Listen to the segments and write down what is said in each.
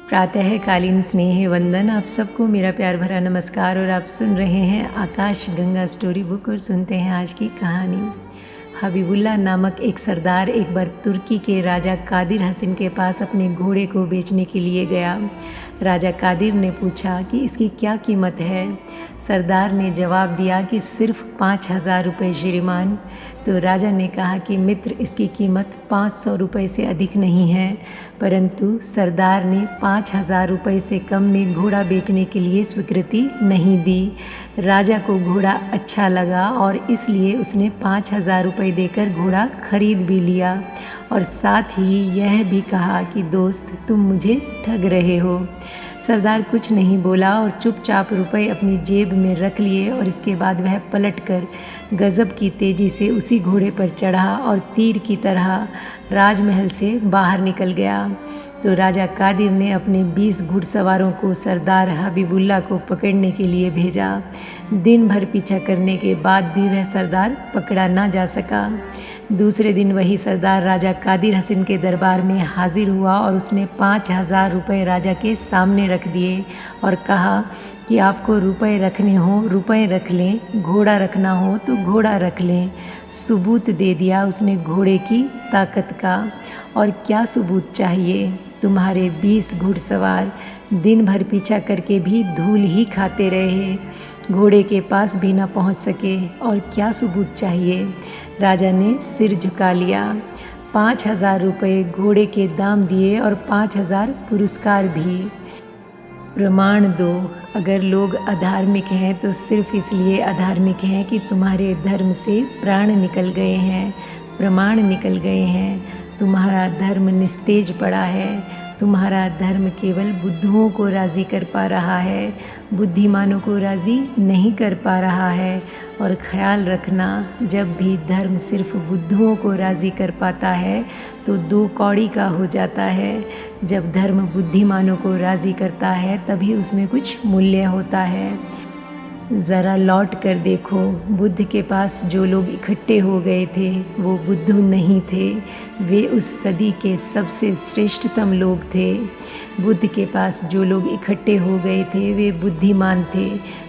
प्रातःकालीन स्नेह वंदन। आप सबको मेरा प्यार भरा नमस्कार। और आप सुन रहे हैं आकाश गंगा स्टोरी बुक और सुनते हैं आज की कहानी। हबीबुल्ला नामक एक सरदार एक बार तुर्की के राजा कादिर हसन के पास अपने घोड़े को बेचने के लिए गया। राजा कादिर ने पूछा कि इसकी क्या कीमत है। सरदार ने जवाब दिया कि सिर्फ 5,000 रुपये श्रीमान। तो राजा ने कहा कि मित्र, इसकी कीमत 500 रुपये से अधिक नहीं है। परंतु सरदार ने 5,000 रुपये से कम में घोड़ा बेचने के लिए स्वीकृति नहीं दी। राजा को घोड़ा अच्छा लगा और इसलिए उसने 5,000 रुपये देकर घोड़ा खरीद भी लिया और साथ ही यह भी कहा कि दोस्त, तुम मुझे ठग रहे हो। सरदार कुछ नहीं बोला और चुपचाप रुपए अपनी जेब में रख लिए और इसके बाद वह पलटकर गजब की तेज़ी से उसी घोड़े पर चढ़ा और तीर की तरह राजमहल से बाहर निकल गया। तो राजा कादिर ने अपने 20 घुड़सवारों को सरदार हबीबुल्ला को पकड़ने के लिए भेजा। दिन भर पीछा करने के बाद भी वह सरदार पकड़ा ना जा सका। दूसरे दिन वही सरदार राजा कादिर हसन के दरबार में हाजिर हुआ और उसने 5,000 रुपये राजा के सामने रख दिए और कहा कि आपको रुपए रखने हो रुपए रख लें, घोड़ा रखना हो तो घोड़ा रख लें। सबूत दे दिया उसने घोड़े की ताकत का। और क्या सबूत चाहिए? तुम्हारे 20 घुड़सवार दिन भर पीछा करके भी धूल ही खाते रहे, घोड़े के पास भी ना पहुंच सके। और क्या सबूत चाहिए? राजा ने सिर झुका लिया। 5,000 रुपये घोड़े के दाम दिए और 5,000 पुरस्कार भी। प्रमाण दो। अगर लोग अधार्मिक हैं तो सिर्फ इसलिए अधार्मिक हैं कि तुम्हारे धर्म से प्राण निकल गए हैं, प्रमाण निकल गए हैं। तुम्हारा धर्म निस्तेज पड़ा है। तुम्हारा धर्म केवल बुद्धुओं को राज़ी कर पा रहा है, बुद्धिमानों को राज़ी नहीं कर पा रहा है। और ख्याल रखना, जब भी धर्म सिर्फ बुद्धुओं को राज़ी कर पाता है तो 2 कौड़ी का हो जाता है। जब धर्म बुद्धिमानों को राज़ी करता है तभी उसमें कुछ मूल्य होता है। ज़रा लौट कर देखो, बुद्ध के पास जो लोग इकट्ठे हो गए थे वो बुद्धू नहीं थे, वे उस सदी के सबसे श्रेष्ठतम लोग थे। बुद्ध के पास जो लोग इकट्ठे हो गए थे वे बुद्धिमान थे,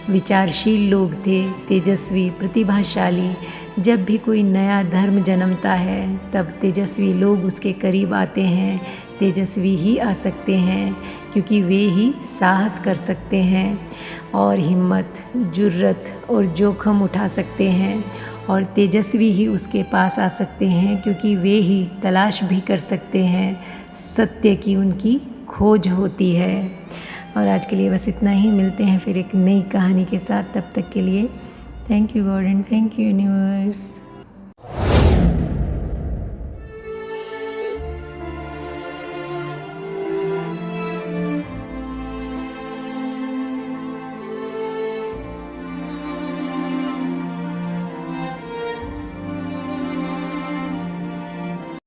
विचारशील लोग थे, तेजस्वी, प्रतिभाशाली। जब भी कोई नया धर्म जन्मता है तब तेजस्वी लोग उसके करीब आते हैं। तेजस्वी ही आ सकते हैं क्योंकि वे ही साहस कर सकते हैं और हिम्मत, जुर्रत और जोखम उठा सकते हैं। और तेजस्वी ही उसके पास आ सकते हैं क्योंकि वे ही तलाश भी कर सकते हैं, सत्य की उनकी खोज होती है। और आज के लिए बस इतना ही। मिलते हैं फिर एक नई कहानी के साथ। तब तक के लिए thank you God and thank you universe.